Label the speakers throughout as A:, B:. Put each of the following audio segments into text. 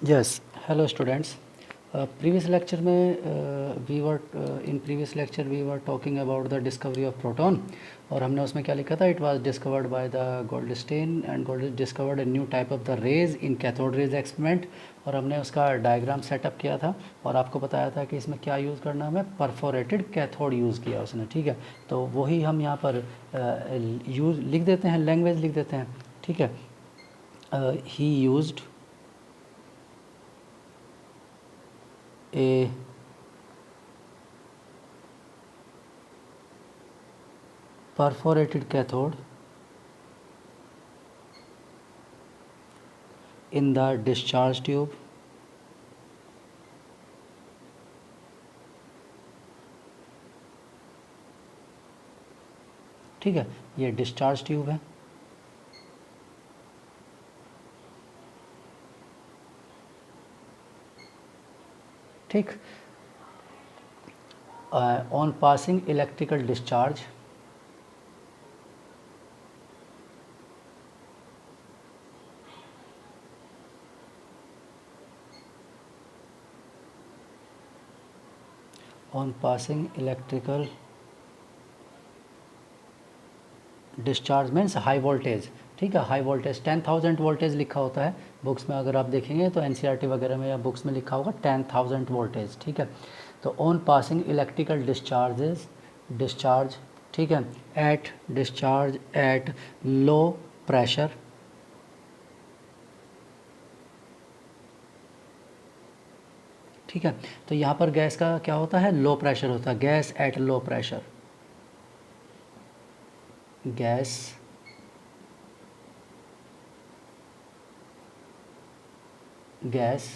A: Yes, hello students. Previous lecture में we were in previous lecture we were talking about the discovery of proton और हमने उसमें क्या लिखा था, it was discovered by the Goldstein and Gold discovered a new type of the rays in cathode rays experiment और हमने उसका diagram setup किया था और आपको बताया था कि इसमें क्या यूज़ करना, हमें परफोरेटेड कैथोड यूज़ किया उसने, ठीक है। तो वही हम यहाँ पर यूज़ लिख देते हैं, लैंग्वेज लिख देते हैं, ठीक है। ही used a perforated cathode in the discharge tube ठीक है, ये डिस्चार्ज ट्यूब है। ठीक, on passing electrical discharge on passing electrical discharge means high voltage, ठीक है। हाई वोल्टेज 10,000 वोल्टेज लिखा होता है बुक्स में, अगर आप देखेंगे तो एनसीईआरटी वगैरह में या बुक्स में लिखा होगा 10,000 वोल्टेज, ठीक है। तो ऑन पासिंग इलेक्ट्रिकल डिस्चार्ज, ठीक है, at discharge at low pressure, ठीक है। तो यहाँ पर गैस का क्या होता है, लो प्रेशर होता है, gas at low pressure, gas gas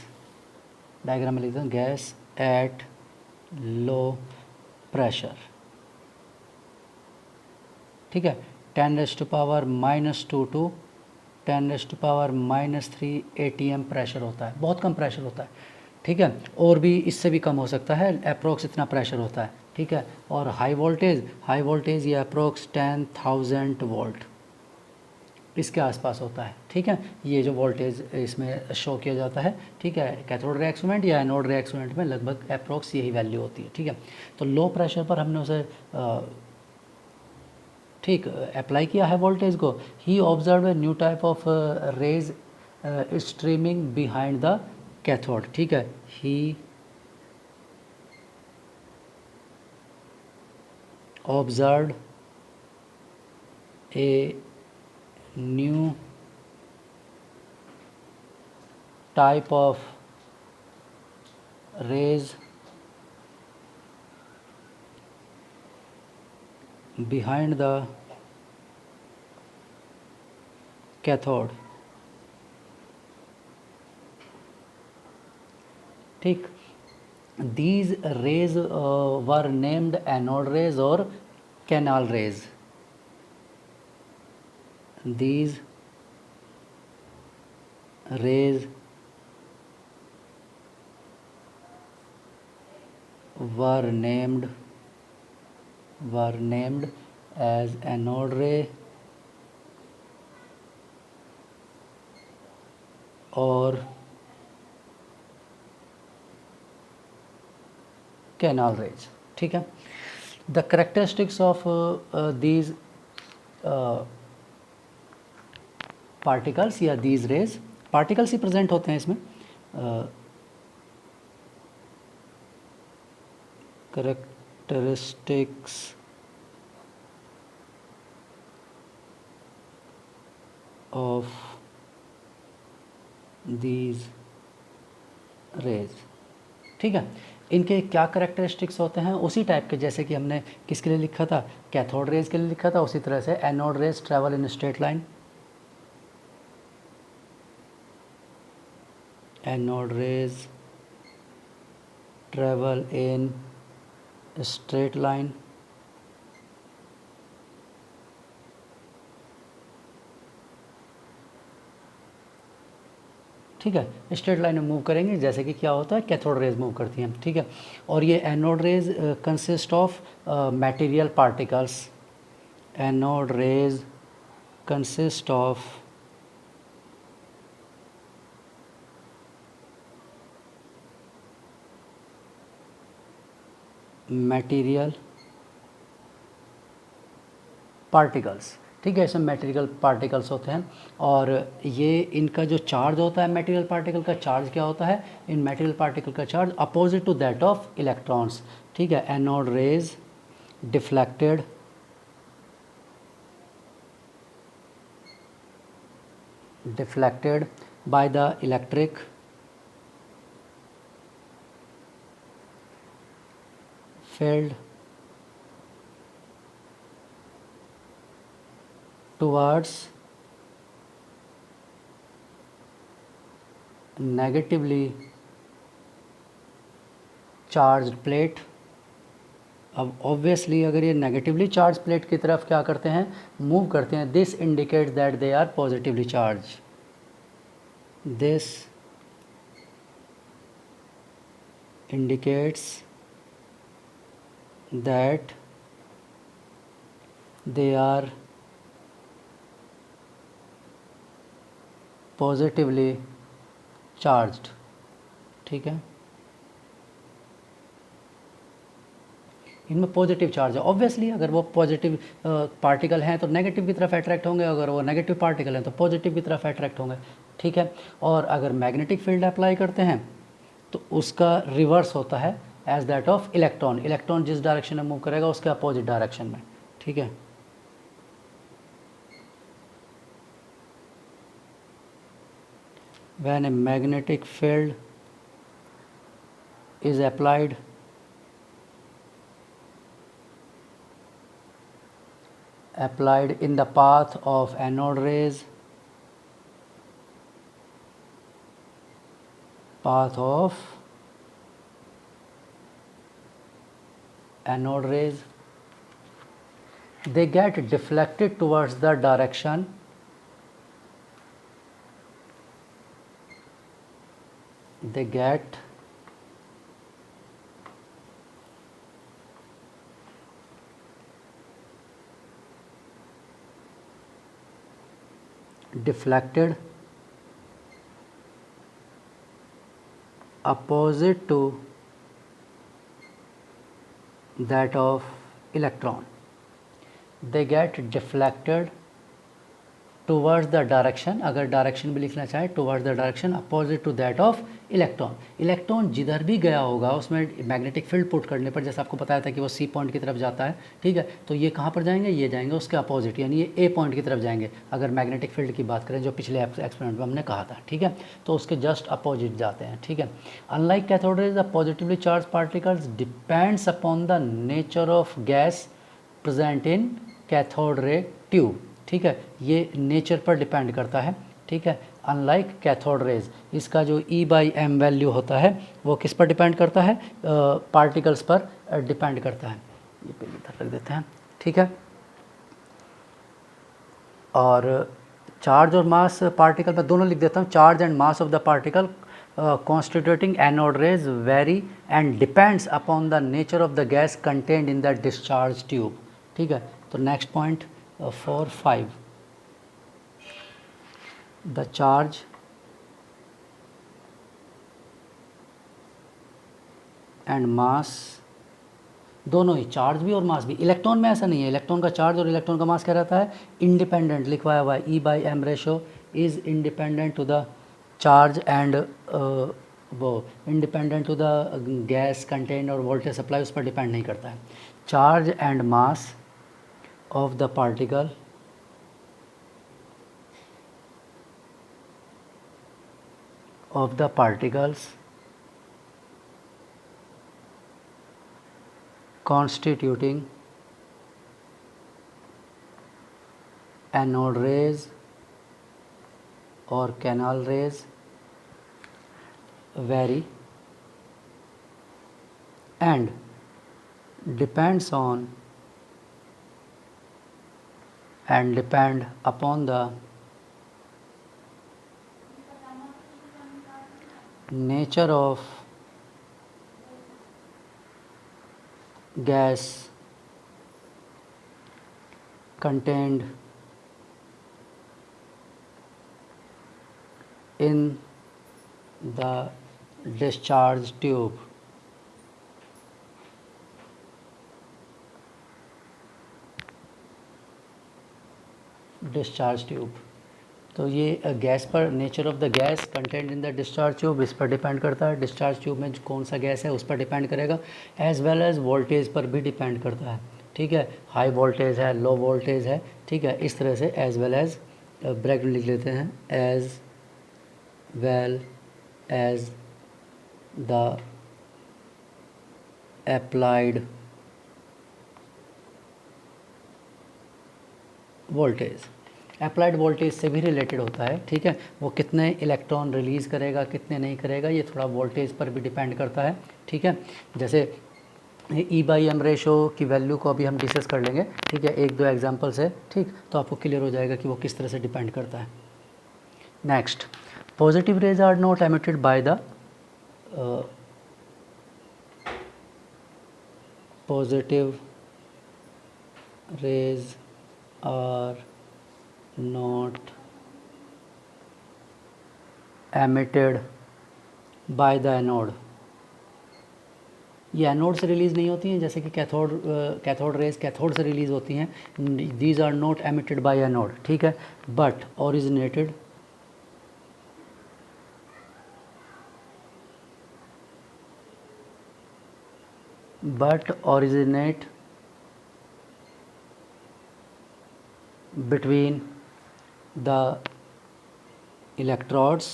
A: diagram में लिखते हैं, गैस एट लो प्रेशर, ठीक है। 10⁻⁻² टू 10⁻⁻³ ATM प्रेशर होता है, बहुत कम प्रेशर होता है, ठीक है। और भी इससे भी कम हो सकता है, अप्रोक्स इतना प्रेशर होता है, ठीक है। और हाई वोल्टेज ये अप्रोक्स 10,000 वोल्ट इसके आसपास होता है, ठीक है। ये जो वोल्टेज इसमें शो किया जाता है, ठीक है, कैथोड रे एक्सपेरिमेंट या एनोड रे एक्सपेरिमेंट में लगभग अप्रोक्स यही वैल्यू होती है, ठीक है। तो लो प्रेशर पर हमने उसे ठीक अप्लाई किया है वोल्टेज को। He observe a new type of rays streaming behind the cathode, ठीक है। He observe a new type of rays behind the cathode, ठीक। these rays were named anode rays और canal rays, these rays were named as anode ray और canal rays, ठीक है। The characteristics of these particles या these rays, particles ही present होते हैं इसमें, करेक्टरिस्टिक्स ऑफ दीज रेज, ठीक है। इनके क्या करेक्टरिस्टिक्स होते हैं, उसी टाइप के जैसे कि हमने किसके लिए लिखा था, कैथोड रेज के लिए लिखा था, उसी तरह से anode rays travel in straight line, anode rays travel in straight line, ठीक है। स्ट्रेट लाइन में मूव करेंगे जैसे कि क्या होता है, कैथोड रेज मूव करती हैं, ठीक है। और ये anode rays consist of material particles, anode rays consist of material particles, ठीक है, इसमें मटेरियल पार्टिकल्स होते हैं। और ये इनका जो चार्ज होता है मटेरियल पार्टिकल का चार्ज क्या होता है, इन मटेरियल पार्टिकल का charge opposite to that of electrons, ठीक है। Anode rays deflected by the electric field towards negatively charged plate। अब ऑब्वियसली अगर ये नेगेटिवली चार्ज प्लेट की तरफ क्या करते हैं, मूव करते हैं, this indicates that they are positively charge, दिस indicates that they are positively charged, ठीक है। इनमें पॉजिटिव चार्ज है, ऑब्वियसली अगर वो पॉजिटिव पार्टिकल हैं तो नेगेटिव की तरफ अट्रैक्ट होंगे, अगर वो नेगेटिव पार्टिकल हैं तो पॉजिटिव की तरफ अट्रैक्ट होंगे, ठीक है। और अगर मैग्नेटिक फील्ड अप्लाई करते हैं तो उसका रिवर्स होता है as that of electron. Electron जिस डायरेक्शन में मूव करेगा उसके अपोजिट डायरेक्शन में, ठीक है। When a magnetic field is applied in the path of anode rays, they get deflected towards the direction deflected opposite to that of electron। they get deflected towards the direction, अगर direction भी लिखना चाहे towards the direction opposite to that of electron। Electron जिधर भी गया होगा उसमें magnetic field put करने पर, जैसे आपको बताया था कि वो सी पॉइंट की तरफ जाता है, ठीक है, तो ये कहाँ पर जाएंगे, ये जाएंगे उसके अपोजिट, यानी ये ए पॉइंट की तरफ जाएंगे अगर मैग्नेटिक फील्ड की बात करें जो पिछले एक्सपेरिमेंट में हमने कहा था, ठीक है, तो उसके जस्ट अपोजिट जाते हैं, ठीक है। Unlike cathode rays the positively charge particles depends upon the nature of gas present in cathode ray tube, ठीक है, ये नेचर पर डिपेंड करता है, ठीक है। अनलाइक कैथोड रेज, इसका जो E/m वैल्यू होता है वो किस पर डिपेंड करता है, पार्टिकल्स पर डिपेंड करता है। ये पे इधर रख देते हैं, ठीक है। और चार्ज और मास पार्टिकल मैं दोनों लिख देता हूँ, charge and mass of the particle constituting anode rays vary and depends upon the nature of the gas contained in the discharge tube, ठीक है। तो next point 4.5 the charge and mass, दोनों ही चार्ज भी और मास भी। इलेक्ट्रॉन में ऐसा नहीं है, इलेक्ट्रॉन का चार्ज और इलेक्ट्रॉन का मास क्या रहता है, इंडिपेंडेंट लिखवाया हुआ है। E/m ratio is independent to the charge and वो independent to the gas content और वोल्टेज सप्लाई उस पर डिपेंड नहीं करता है। Charge and mass of the particle of the particles constituting anode rays or canal rays vary and depend upon the nature of gas contained in the discharge tube, discharge tube. तो ये gas पर, nature of the gas content in the discharge tube, इस पर depend करता है। Discharge tube में कौन सा गैस है उस पर डिपेंड करेगा, एज वेल एज वोल्टेज पर भी डिपेंड करता है। ठीक है, हाई वोल्टेज है, लो वोल्टेज है। ठीक है, इस तरह से एज वेल एज, ब्रैकेट लिख लेते हैं, as well as the applied voltage. Applied voltage से भी रिलेटेड होता है। ठीक है, वो कितने इलेक्ट्रॉन रिलीज़ करेगा, कितने नहीं करेगा, ये थोड़ा वोल्टेज पर भी डिपेंड करता है। ठीक है, जैसे E/M रेशो की वैल्यू को अभी हम डिस्कस कर लेंगे। ठीक है, एक दो एग्जांपल से, ठीक, तो आपको क्लियर हो जाएगा कि वो किस तरह से डिपेंड करता है। Next, positive rays are not emitted by the positive rays are not emitted by the anode. ये एनोड से रिलीज़ नहीं होती हैं, जैसे कि कैथोड रेज कैथोड से रिलीज़ होती हैं। These are not emitted by anode. ठीक है, but originated between the electrodes,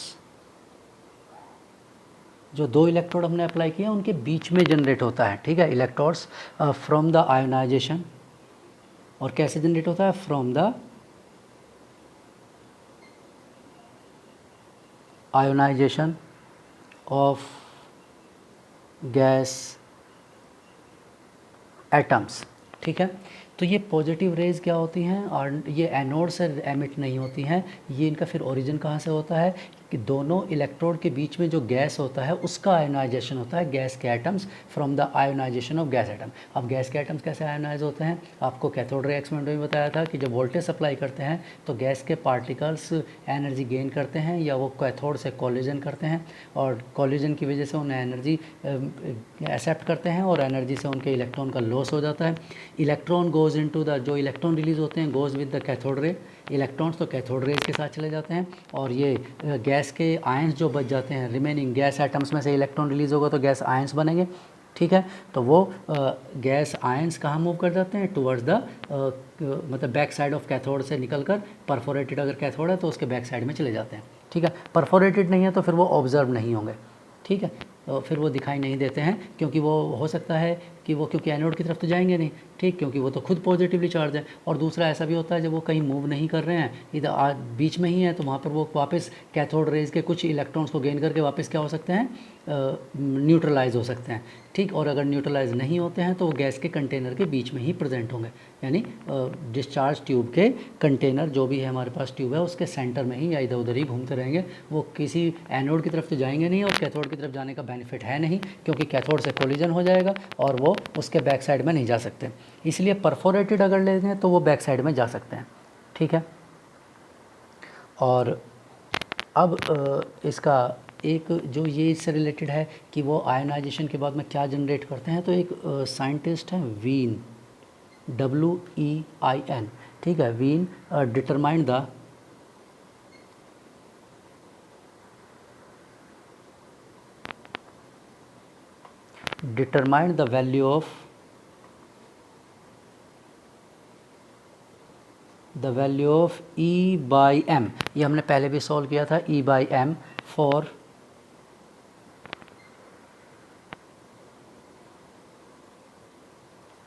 A: जो दो इलेक्ट्रोड हमने अप्लाई किया उनके बीच में जनरेट होता है। ठीक है, इलेक्ट्रोड्स फ्रॉम द आयोनाइजेशन। और कैसे जनरेट होता है? From the ionisation of gas atoms. ठीक है, तो ये पॉजिटिव रेज क्या होती हैं, और ये एनोड से एमिट नहीं होती हैं। ये इनका फिर ओरिजिन कहाँ से होता है कि दोनों इलेक्ट्रोड के बीच में जो गैस होता है उसका आयोनाइजेशन होता है, गैस के atoms, from the ionisation of gas atom. अब गैस के एटम्स कैसे आयोनाइज होते हैं? आपको कैथोड रे एक्सपेरिमेंट में बताया था कि जब वोल्टेज सप्लाई करते हैं तो गैस के पार्टिकल्स एनर्जी गेन करते हैं, या वो कैथोड से कॉलिजन करते हैं, और कॉलिजन की वजह से उन्हें एनर्जी एक्सेप्ट करते हैं, और एनर्जी से उनके इलेक्ट्रॉन का लॉस हो जाता है। इलेक्ट्रॉन गोज़ इनटू द, जो इलेक्ट्रॉन रिलीज़ होते हैं goes with the cathode ray, electrons तो कैथोड रेज के साथ चले जाते हैं, और ये गैस के आयंस जो बच जाते हैं, रिमेनिंग गैस एटम्स में से इलेक्ट्रॉन रिलीज़ होगा तो गैस आयंस बनेंगे। ठीक है, तो वो गैस आयंस कहाँ मूव कर जाते हैं? टुवर्ड्स द मतलब बैक साइड ऑफ कैथोड से निकलकर, परफोरेटेड अगर कैथोड है तो उसके बैक साइड में चले जाते हैं। ठीक है, परफोरेटेड नहीं है तो फिर वो ऑब्जर्व नहीं होंगे। ठीक है, तो फिर वो दिखाई नहीं देते हैं, क्योंकि वो हो सकता है कि वो, क्योंकि एनोड की तरफ तो जाएंगे नहीं। ठीक, क्योंकि वो तो खुद पॉजिटिवली चार्ज है। और दूसरा ऐसा भी होता है जब वो कहीं मूव नहीं कर रहे हैं, इधर बीच में ही है, तो वहाँ पर वो वापस कैथोड रेज के कुछ इलेक्ट्रॉन्स को गेन करके वापस क्या हो सकते हैं? न्यूट्रलाइज हो सकते हैं। ठीक, और अगर न्यूट्रलाइज नहीं होते हैं तो वो गैस के कंटेनर के बीच में ही प्रेजेंट होंगे, यानी डिस्चार्ज ट्यूब के कंटेनर जो भी है हमारे पास ट्यूब है उसके सेंटर में ही या इधर उधर ही घूमते रहेंगे। वो किसी एनोड की तरफ तो जाएंगे नहीं, और कैथोड की तरफ जाने का बेनिफिट है नहीं, क्योंकि कैथोड से कोलिजन हो जाएगा और वो उसके बैक साइड में नहीं जा सकते। इसलिए परफोरेटेड अगर लेते हैं तो वो बैक साइड में जा सकते हैं। ठीक है, और अब इसका एक जो ये इससे रिलेटेड है कि वो आयनाइजेशन के बाद में क्या जनरेट करते हैं, तो एक साइंटिस्ट है वीन, WEIN। ठीक है, Wien determined the value of E/M। ये हमने पहले भी सॉल्व किया था, E/M for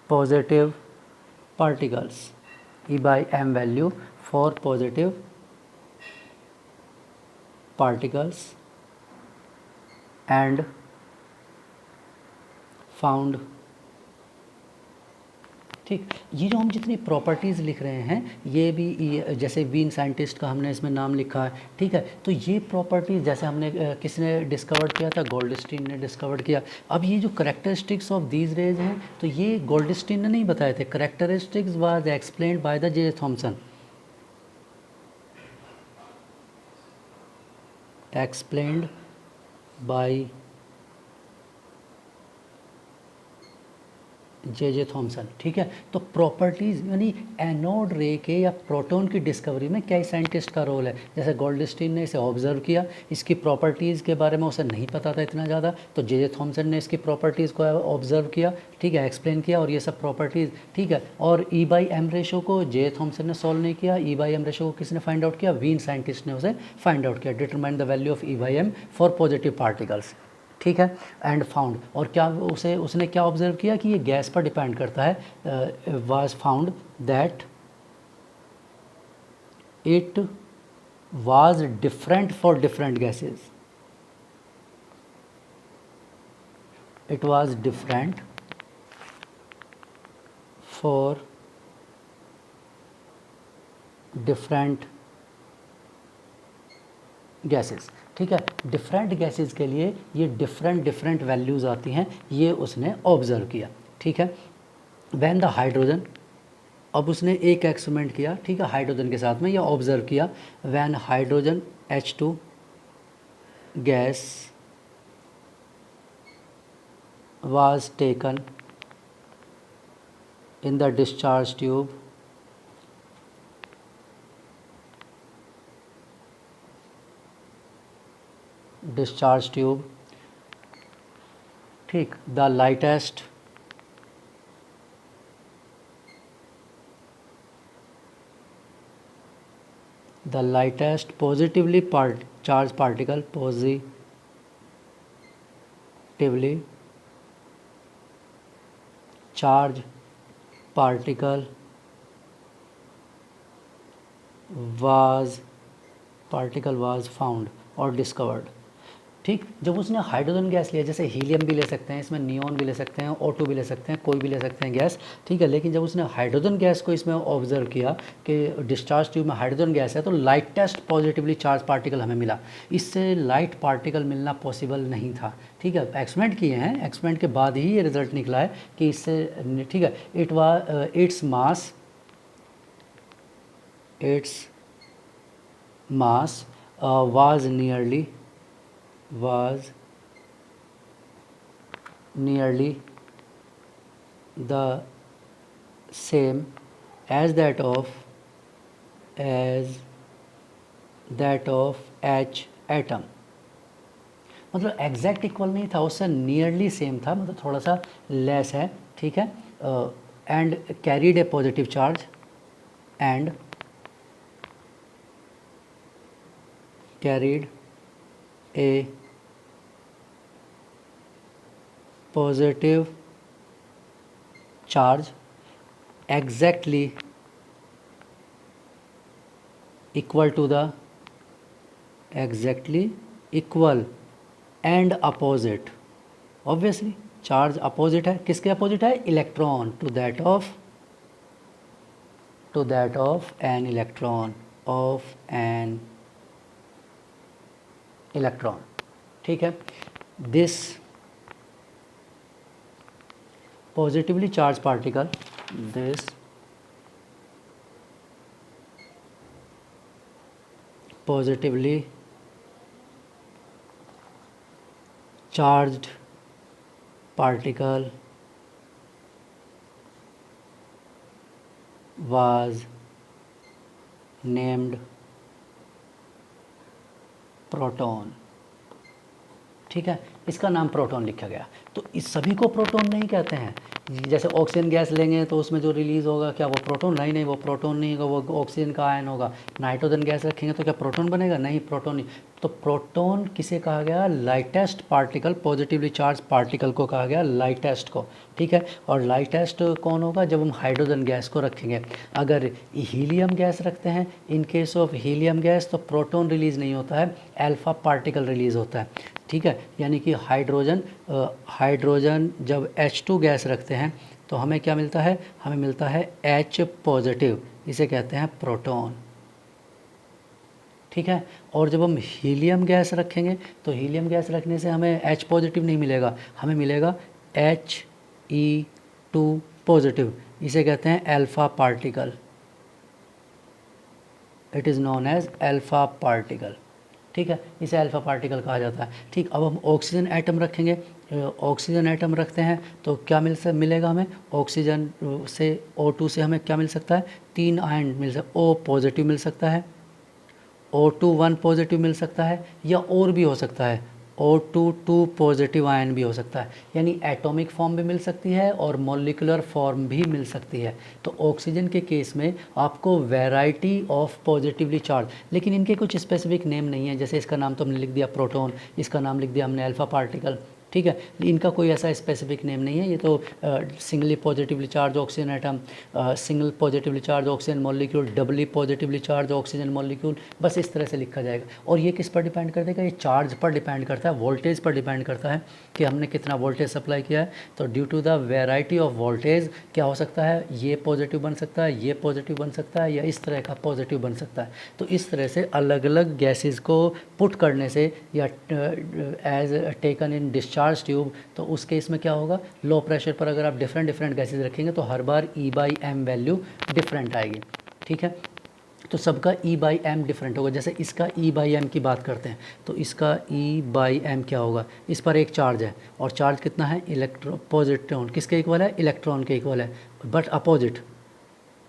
A: positive particles. E/M value for positive particles and found. ठीक, ये जो हम जितनी प्रॉपर्टीज़ लिख रहे हैं ये भी जैसे वीन साइंटिस्ट का हमने इसमें नाम लिखा है। ठीक है, तो ये प्रॉपर्टीज़ जैसे हमने किसने डिस्कवर किया था? गोल्डस्टीन ने डिस्कवर किया। अब ये जो करेक्टरिस्टिक्स ऑफ दीज रेज हैं तो ये गोल्डस्टीन ने नहीं बताए थे, characteristics was explained by the J. Thomson, explained by J Thomson, ठीक है। तो प्रॉपर्टीज़ यानी एनोड रे के या प्रोटॉन की डिस्कवरी में कई साइंटिस्ट का रोल है। जैसे गोल्डस्टीन ने इसे ऑब्जर्व किया, इसकी प्रॉपर्टीज़ के बारे में उसे नहीं पता था इतना ज़्यादा, तो जे थॉमसन ने इसकी प्रॉपर्टीज़ को ऑब्जर्व किया, ठीक है, एक्सप्लेन किया, और ये सब प्रॉपर्टीज़, ठीक है। और E/M रेशो को जे थॉमसन ने सॉल्व नहीं किया, E/M रेशो को किसने फाइंड आउट किया? वीन साइंटिस्ट ने उसे फाइंड आउट किया। Determine the value of E/M for positive particles, ठीक है, एंड फाउंड। और क्या उसने क्या ऑब्जर्व किया कि ये गैस पर डिपेंड करता है। Was found that it was different for different gases, it was different for different gases, ठीक है। डिफरेंट गैसेस के लिए ये डिफरेंट वैल्यूज़ आती हैं, ये उसने ऑब्ज़र्व किया, ठीक है। व्हेन द हाइड्रोजन, अब उसने एक एक्सपेरिमेंट किया, ठीक है, हाइड्रोजन के साथ में, ये ऑब्ज़र्व किया। When hydrogen H2 gas was taken in the discharge tube, ठीक, the lightest positively charged particle, positively charged particle was found or discovered, ठीक। जब उसने हाइड्रोजन गैस लिया, जैसे हीलियम भी ले सकते हैं इसमें, नियॉन भी ले सकते हैं, O2 भी ले सकते हैं, कोई भी ले सकते हैं गैस, ठीक है। लेकिन जब उसने हाइड्रोजन गैस को इसमें ऑब्जर्व किया कि डिस्चार्ज ट्यूब में हाइड्रोजन गैस है, तो लाइटेस्ट पॉजिटिवली चार्ज पार्टिकल हमें मिला। इससे लाइट पार्टिकल मिलना पॉसिबल नहीं था, ठीक है। एक्सपेरिमेंट किए हैं, एक्सपेरिमेंट के बाद ही ये रिजल्ट निकला है कि इससे, ठीक है, its mass was nearly the same as that of H atom, मतलब एग्जैक्ट इक्वल नहीं था, उससे नियरली सेम था, मतलब थोड़ा सा लेस है, ठीक है। And carried a positive charge, एंड carried a positive charge exactly equal and opposite, obviously charge opposite है, किसके अपोजिट है? Electron, to that of an electron, ठीक है। This positively charge particle, this positively charged particle was named proton, ठीक है, इसका नाम प्रोटॉन लिखा गया। तो इस सभी को प्रोटॉन नहीं कहते हैं। जैसे ऑक्सीजन गैस लेंगे तो उसमें जो रिलीज़ होगा, क्या वो प्रोटॉन? नहीं, वो प्रोटॉन नहीं होगा, वो ऑक्सीजन का आयन होगा। नाइट्रोजन गैस रखेंगे तो क्या प्रोटॉन बनेगा? नहीं, प्रोटॉन नहीं। तो प्रोटॉन किसे कहा गया? Lightest particle, positively charge particle को कहा गया लाइटेस्ट को, ठीक है। और लाइटेस्ट कौन होगा? जब हम हाइड्रोजन गैस को रखेंगे। अगर हीलियम गैस रखते हैं, in case of helium gas, तो प्रोटॉन रिलीज़ नहीं होता है, अल्फा पार्टिकल रिलीज़ होता है, ठीक है। यानी कि हाइड्रोजन जब H2 गैस रखते हैं तो हमें क्या मिलता है? हमें मिलता है H पॉजिटिव, इसे कहते हैं प्रोटॉन, ठीक है। और जब हम हीलियम गैस रखेंगे तो हीलियम गैस रखने से हमें H पॉजिटिव नहीं मिलेगा, हमें मिलेगा He2 पॉजिटिव, इसे कहते हैं alpha particle, it is known as alpha particle, ठीक है, इसे अल्फा पार्टिकल कहा जाता है, ठीक। अब हम ऑक्सीजन एटम रखेंगे, ऑक्सीजन एटम रखते हैं तो क्या मिलेगा हमें, ऑक्सीजन से O2 से हमें क्या मिल सकता है, 3 आयन मिल सकता, O पॉजिटिव मिल सकता है, O2 1 पॉजिटिव मिल सकता है, या और भी हो सकता है O2 2 पॉजिटिव आयन भी हो सकता है, यानी एटॉमिक फॉर्म भी मिल सकती है और मॉलिक्यूलर फॉर्म भी मिल सकती है। तो ऑक्सीजन के केस में आपको वैरायटी ऑफ पॉजिटिवली चार्ज, लेकिन इनके कुछ स्पेसिफिक नेम नहीं है, जैसे इसका नाम तो हमने लिख दिया प्रोटॉन, इसका नाम लिख दिया हमने अल्फा पार्टिकल, ठीक है, इनका कोई ऐसा स्पेसिफिक नेम नहीं है। ये तो singly positively charge oxygen atom, single positively charge oxygen molecule, doubly positively charge oxygen molecule, बस इस तरह से लिखा जाएगा। और ये किस पर डिपेंड करता है, ये चार्ज पर डिपेंड करता है, वोल्टेज पर डिपेंड करता है कि हमने कितना वोल्टेज सप्लाई किया है। तो due to the variety of voltage क्या हो सकता है, ये पॉजिटिव बन सकता है, ये पॉजिटिव बन सकता है, या इस तरह का पॉजिटिव बन सकता है। तो इस तरह से अलग अलग गैसेस को पुट करने से या as taken in discharge tube, तो उस केस में क्या होगा, लो प्रेशर पर अगर आप डिफरेंट गैसेस रखेंगे तो हर बार E/m वैल्यू डिफरेंट आएगी, ठीक है। तो सबका E/m डिफरेंट होगा। जैसे इसका E/m की बात करते हैं तो इसका E/m क्या होगा, इस पर एक चार्ज है और चार्ज कितना है, पॉजिट्रॉन किसके इक्वल है, इलेक्ट्रॉन के इक्वल है, but opposite,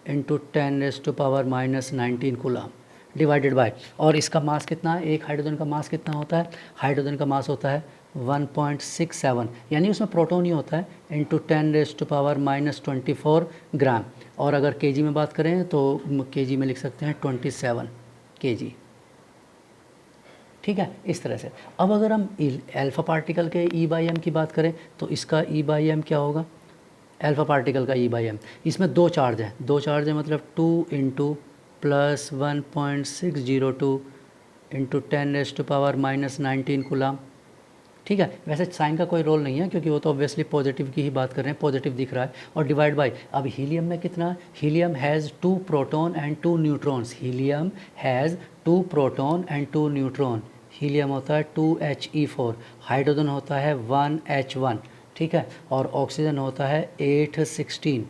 A: into 10⁻⁻19 coulomb divided by, और इसका मास कितना है, एक हाइड्रोजन का मास कितना होता है, हाइड्रोजन का मास होता है 1.67, यानी उसमें प्रोटॉन ही होता है, इंटू 10⁻⁻24 ग्राम। और अगर केजी में बात करें तो केजी में लिख सकते हैं 27 kg, ठीक है, इस तरह से। अब अगर हम अल्फा पार्टिकल के E/m की बात करें तो इसका E/m क्या होगा, अल्फा पार्टिकल का E/m, इसमें दो चार्ज है मतलब 2 इंटू प्लस 1.602 इंटू 10⁻⁻19 कूलम, ठीक है। वैसे साइन का कोई रोल नहीं है क्योंकि वो तो ऑब्वियसली पॉजिटिव की ही बात कर रहे हैं, पॉजिटिव दिख रहा है, और डिवाइड बाय, अब हीलियम में कितना, helium has 2 proton and 2 neutrons, helium has 2 proton and 2 neutron, helium होता है 2He4, हाइड्रोजन होता है 1H1, ठीक है, और ऑक्सीजन होता है 816,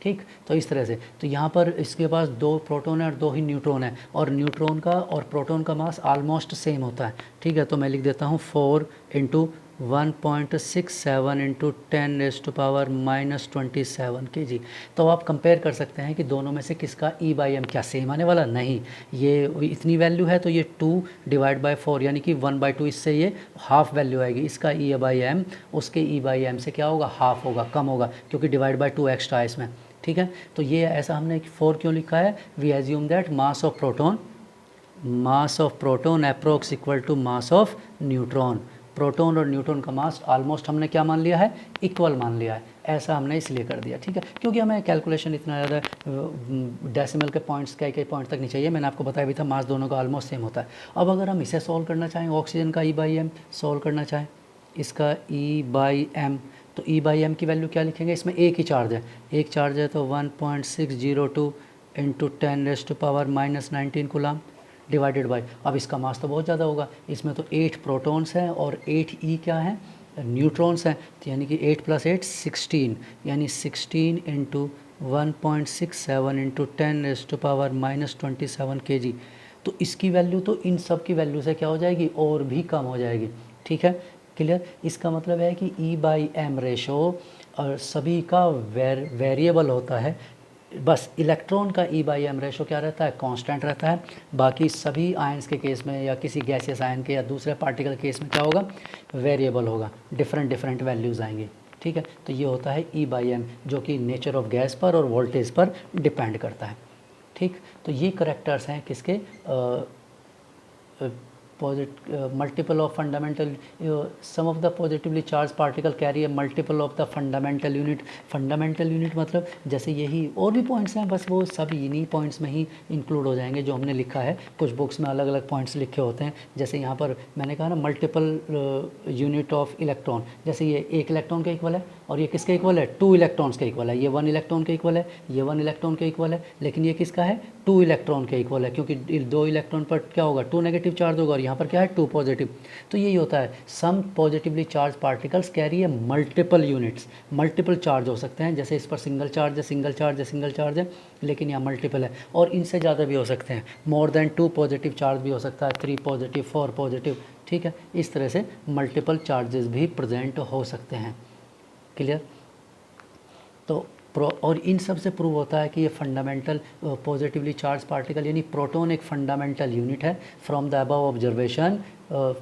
A: ठीक। तो इस तरह से, तो यहाँ पर इसके पास 2 प्रोटॉन है और 2 ही न्यूट्रॉन है, और न्यूट्रॉन का और प्रोटॉन का मास ऑलमोस्ट सेम होता है, ठीक है। तो मैं लिख देता हूँ 4 इंटू 1.67 इंटू 10⁻⁻27 kg। तो आप कंपेयर कर सकते हैं कि दोनों में से किसका E/m क्या सेम आने वाला, नहीं, ये इतनी वैल्यू है तो ये 2 डिवाइड बाय 4 यानी कि 1/2, इससे ये हाफ वैल्यू आएगी, इसका E/m उसके E/m से क्या होगा, हाफ होगा, कम होगा, क्योंकि डिवाइड बाय 2 एक्स्ट्रा है इसमें, ठीक है। तो ये ऐसा हमने 4 क्यों लिखा है, we assume that mass of proton approx equal to mass of neutron, proton और न्यूट्रॉन का मास ऑलमोस्ट हमने क्या मान लिया है, इक्वल मान लिया है, ऐसा हमने इसलिए कर दिया, ठीक है, क्योंकि हमें कैलकुलेशन इतना ज़्यादा डेसिमल के पॉइंट्स कई पॉइंट तक नहीं चाहिए, मैंने आपको बताया भी था मास दोनों का ऑलमोस्ट सेम होता है। अब अगर हम इसे सॉल्व करना चाहें, ऑक्सीजन का E/m सॉल्व करना चाहें, इसका E/m, तो E/m की वैल्यू क्या लिखेंगे, इसमें एक ही चार्ज है, तो 1.602 इंटू 10⁻⁻19 कूलम डिवाइडेड बाय, अब इसका मास तो बहुत ज़्यादा होगा, इसमें तो 8 प्रोटॉन्स हैं और 8 क्या हैं, न्यूट्रॉन्स हैं, तो यानी कि 8 + 8 16, यानी 16 इंटू 1.67 इंटू 10⁻⁻27 kg। तो इसकी वैल्यू तो इन सब की वैल्यू से क्या हो जाएगी, और भी कम हो जाएगी, ठीक है, क्लियर। इसका मतलब है कि E/m रेशो और सभी का वेरिएबल होता है, बस इलेक्ट्रॉन का E/m रेशो क्या रहता है, कांस्टेंट रहता है, बाकी सभी आयंस के केस में या किसी गैसियस आयन के या दूसरे पार्टिकल केस में क्या होगा, वेरिएबल होगा, डिफरेंट वैल्यूज़ आएंगी, ठीक है। तो ये होता है E/m जो कि नेचर ऑफ गैस पर और वोल्टेज पर डिपेंड करता है, ठीक। तो ये करेक्टर्स हैं किसके, multiple of fundamental, some of the positively charged particle carry a multiple of the fundamental unit मतलब जैसे यही और भी पॉइंट्स हैं, बस वो सब इन्हीं पॉइंट्स में ही इंक्लूड हो जाएंगे जो हमने लिखा है। कुछ बुक्स में अलग अलग पॉइंट्स लिखे होते हैं, जैसे यहाँ पर मैंने कहा ना मल्टीपल यूनिट ऑफ इलेक्ट्रॉन, जैसे ये एक इलेक्ट्रॉन के इक्वल है और ये किसके इक्वल है, 2 इलेक्ट्रॉन्स के इक्वल है। ये 1 इलेक्ट्रॉन के इक्वल है, ये 1 इलेक्ट्रॉन के इक्वल है, लेकिन ये किसका है, 2 इलेक्ट्रॉन के इक्वल है, क्योंकि 2 इलेक्ट्रॉन पर क्या होगा, 2 नेगेटिव चार्ज होगा, और यहाँ पर क्या है, 2 पॉजिटिव। तो यही होता है, some positively charge particles carry a multiple units, multiple charge हो सकते हैं। जैसे इस पर सिंगल चार्ज है, सिंगल चार्ज है, सिंगल चार्ज है, लेकिन यहाँ मल्टीपल है, और इनसे ज़्यादा भी हो सकते हैं, मोर देन 2 पॉजिटिव चार्ज भी हो सकता है, 3 पॉजिटिव, 4 पॉजिटिव, ठीक है। इस तरह से मल्टीपल चार्जेस भी प्रेजेंट हो सकते हैं। क्लियर। तो और इन सब से प्रूव होता है कि ये फंडामेंटल पॉजिटिवली चार्ज पार्टिकल यानी प्रोटॉन एक फंडामेंटल यूनिट है। From the above observation,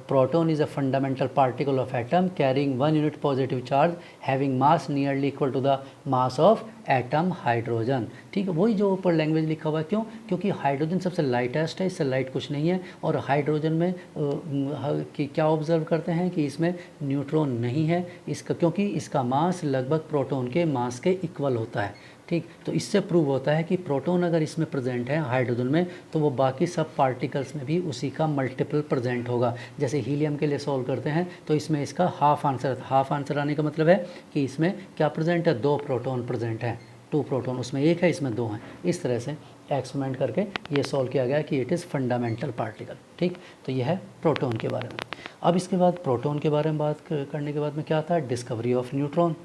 A: proton is a fundamental particle of atom carrying 1 unit positive charge having mass nearly equal to the mass of atom hydrogen. ठीक है, वही जो ऊपर language लिखा हुआ है। क्यों, क्योंकि हाइड्रोजन सबसे लाइटेस्ट है, इससे लाइट कुछ नहीं है, और हाइड्रोजन में कि क्या ऑब्जर्व करते हैं कि इसमें न्यूट्रॉन नहीं है, इसका क्योंकि इसका मास लगभग प्रोटॉन के मास के इक्वल होता है। ठीक, तो इससे प्रूव होता है कि प्रोटॉन अगर इसमें प्रेजेंट है हाइड्रोजन में, तो वो बाकी सब पार्टिकल्स में भी उसी का मल्टीपल प्रेजेंट होगा। जैसे हीलियम के लिए सॉल्व करते हैं तो इसमें इसका हाफ आंसर आने का मतलब है कि इसमें क्या प्रेजेंट है, 2 प्रोटॉन प्रेजेंट है, 2 प्रोटॉन, उसमें 1 है, इसमें 2 हैं। इस तरह से एक्सपेरिमेंट करके ये सॉल्व किया गया कि इट इज़ फंडामेंटल पार्टिकल। ठीक, तो यह है प्रोटॉन के बारे में। अब इसके बाद प्रोटॉन के बारे में बात करने के बाद में क्या आता है, discovery of neutron.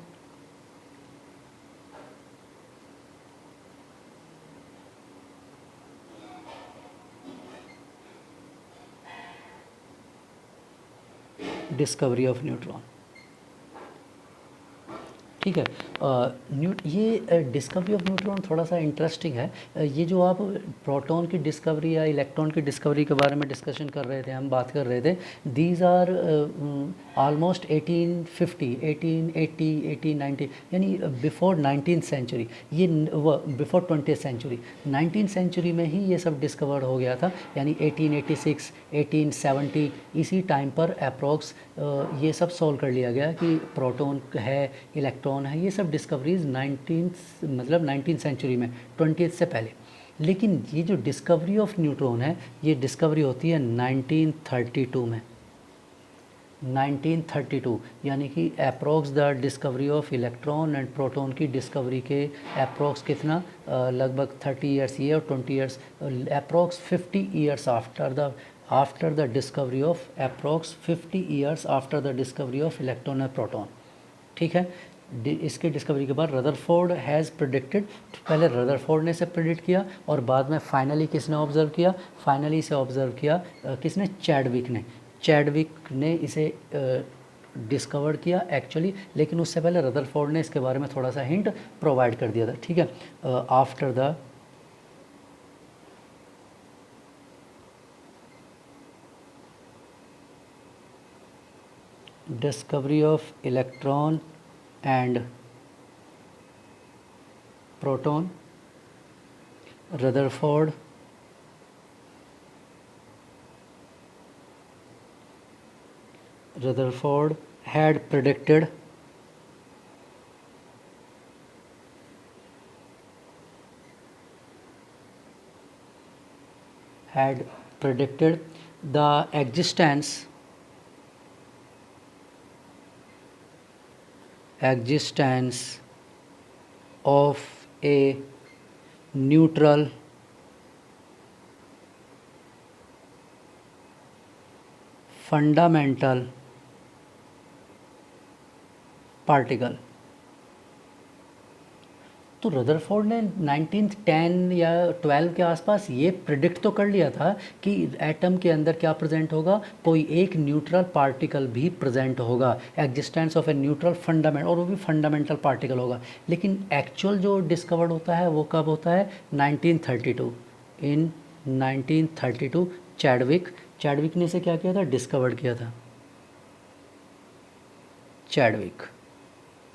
A: Discovery of neutron, ठीक है। ये डिस्कवरी ऑफ न्यूट्रॉन थोड़ा सा इंटरेस्टिंग है। ये जो आप प्रोटॉन की डिस्कवरी या इलेक्ट्रॉन की डिस्कवरी के बारे में डिस्कशन कर रहे थे, हम बात कर रहे थे, दीज आर ऑलमोस्ट 1850, 1880, 1890, यानी बिफोर 19th सेंचुरी, ये before 20th century, 19th century में ही ये सब डिस्कवर हो गया था। यानी 1886, 1870 इसी टाइम पर अप्रॉक्स ये सब सॉल्व कर लिया गया कि प्रोटॉन है, इलेक्ट्रॉन है, ये सब डिस्कवरीज 19th सेंचुरी में, 20th से पहले। लेकिन ये जो डिस्कवरी ऑफ न्यूट्रॉन है, ये डिस्कवरी होती है 1932 में, 1932, यानी कि approx the discovery of electron and proton की डिस्कवरी के अप्रॉक्स कितना, लगभग 30 ईयर्स ये और 20 years, approx 50 years after the discovery of, approx 50 years after the discovery of electron and proton. ठीक है, इसके डिस्कवरी के बाद रदरफोर्ड हैज़ प्रिडिक्टेड, पहले रदरफोर्ड ने इसे प्रिडिक्ट किया और बाद में फाइनली किसने ऑब्जर्व किया, फाइनली इसे ऑब्जर्व किया किसने, चैडविक ने इसे डिस्कवर किया एक्चुअली। लेकिन उससे पहले रदरफोर्ड ने इसके बारे में थोड़ा सा हिंट प्रोवाइड कर दिया था। ठीक है, after the discovery of electron and proton, Rutherford had predicted the existence of a neutral fundamental particle। तो रदरफोर्ड ने 1910 या 12 के आसपास ये प्रिडिक्ट तो कर लिया था कि एटम के अंदर क्या प्रेजेंट होगा, कोई एक न्यूट्रल पार्टिकल भी प्रेजेंट होगा, existence of a neutral fundament, और वो भी फंडामेंटल पार्टिकल होगा। लेकिन एक्चुअल जो डिस्कवर्ड होता है वो कब होता है, 1932। इन 1932 चैडविक ने इसे क्या किया था, डिस्कवर्ड किया था, चैडविक।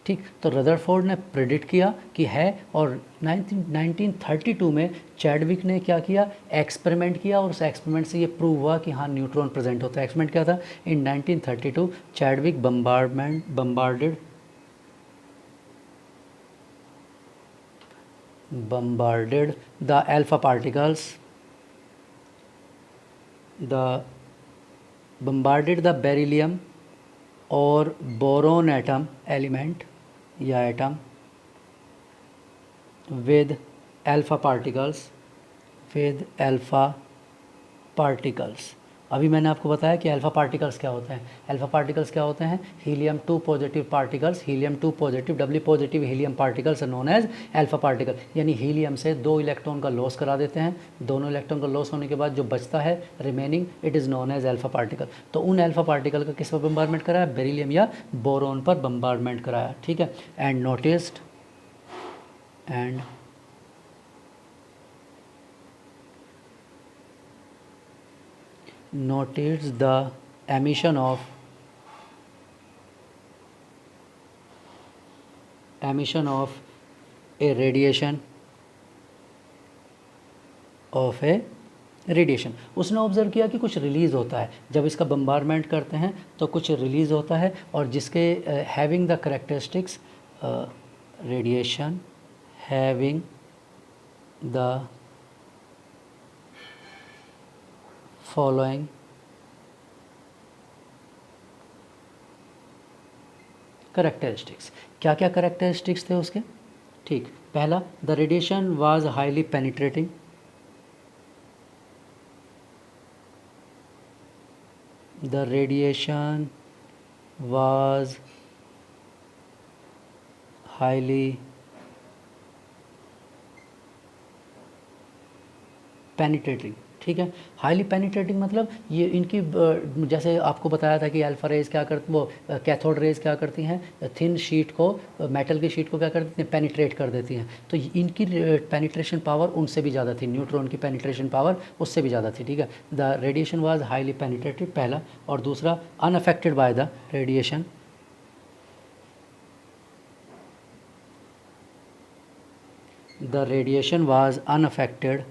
A: ठीक, तो रदरफोर्ड ने प्रेडिक्ट किया कि है, और 1932 में चैडविक ने क्या किया, एक्सपेरिमेंट किया, और उस एक्सपेरिमेंट से ये प्रूव हुआ कि हाँ न्यूट्रॉन प्रेजेंट होता है। एक्सपेरिमेंट क्या था, इन 1932 Chadwick bombarded the alpha particles, bombarded the beryllium or boron atom element या atom with alpha particles, with alpha particles. अभी मैंने आपको बताया कि अल्फा पार्टिकल्स क्या होते हैं। अल्फा पार्टिकल्स क्या होते हैं? Helium 2 positive particles, helium 2 positive doubly positive helium particles known as alpha particle. यानी हीलियम से 2 इलेक्ट्रॉन का लॉस करा देते हैं, दोनों इलेक्ट्रॉन का लॉस होने के बाद जो बचता है remaining, it is known as alpha particle. तो उन अल्फा पार्टिकल का किस पर बम्बारमेंट कराया? बेरिलियम या बोरोन पर बम्बारमेंट कराया। ठीक है। And noticed the emission of a radiation उसने ऑब्ज़र्व किया कि कुछ रिलीज़ होता है जब इसका बम्बारमेंट करते हैं, तो कुछ रिलीज़ होता है और जिसके having the characteristics, radiation having the following characteristics. क्या क्या करेक्टरिस्टिक्स थे उसके? ठीक, पहला, the radiation was highly penetrating, the radiation was highly penetrating. ठीक है। हाईली पेनिट्रेटिंग मतलब ये इनकी जैसे आपको बताया था कि अल्फा रेज क्या करती, वो कैथोड रेज क्या करती हैं, थिन शीट को, मेटल की शीट को क्या कर देती हैं? पेनिट्रेट कर देती हैं। तो इनकी पेनिट्रेशन पावर उनसे भी ज़्यादा थी, न्यूट्रॉन की पेनिट्रेशन पावर उससे भी ज़्यादा थी। ठीक है। The radiation was highly penetrative, पहला। और दूसरा, unaffected by the radiation, the radiation was unaffected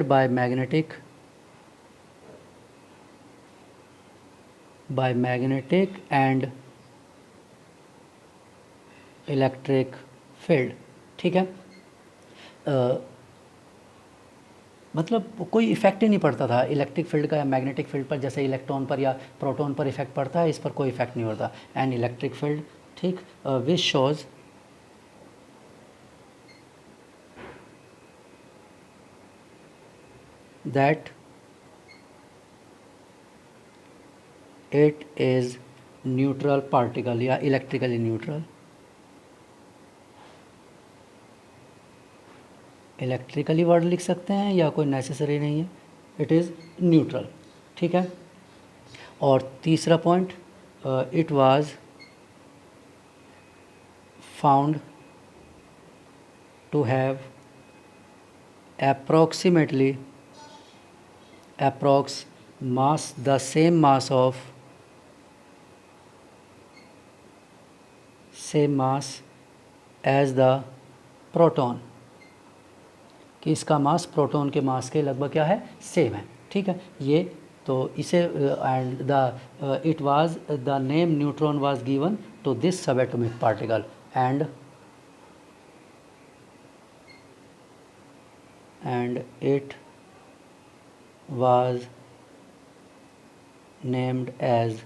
A: by magnetic and electric field. ठीक है। मतलब कोई इफेक्ट ही नहीं पड़ता था इलेक्ट्रिक फील्ड का या मैग्नेटिक फील्ड पर, जैसे इलेक्ट्रॉन पर या प्रोटॉन पर इफेक्ट पड़ता है, इस पर कोई इफेक्ट नहीं होता। एंड इलेक्ट्रिक फील्ड, ठीक, which shows that it is neutral particle या इलेक्ट्रिकली न्यूट्रल, इलेक्ट्रिकली वर्ड लिख सकते हैं या कोई नेसेसरी नहीं है, इट इज़ न्यूट्रल। ठीक है। और तीसरा point, it was found to have approximately mass, the same mass as the proton, कि इसका मास प्रोटॉन के मास के लगभग क्या है? सेम है। ठीक है। ये तो इसे and the it was the name neutron was given to this sub atomic particle and it was named as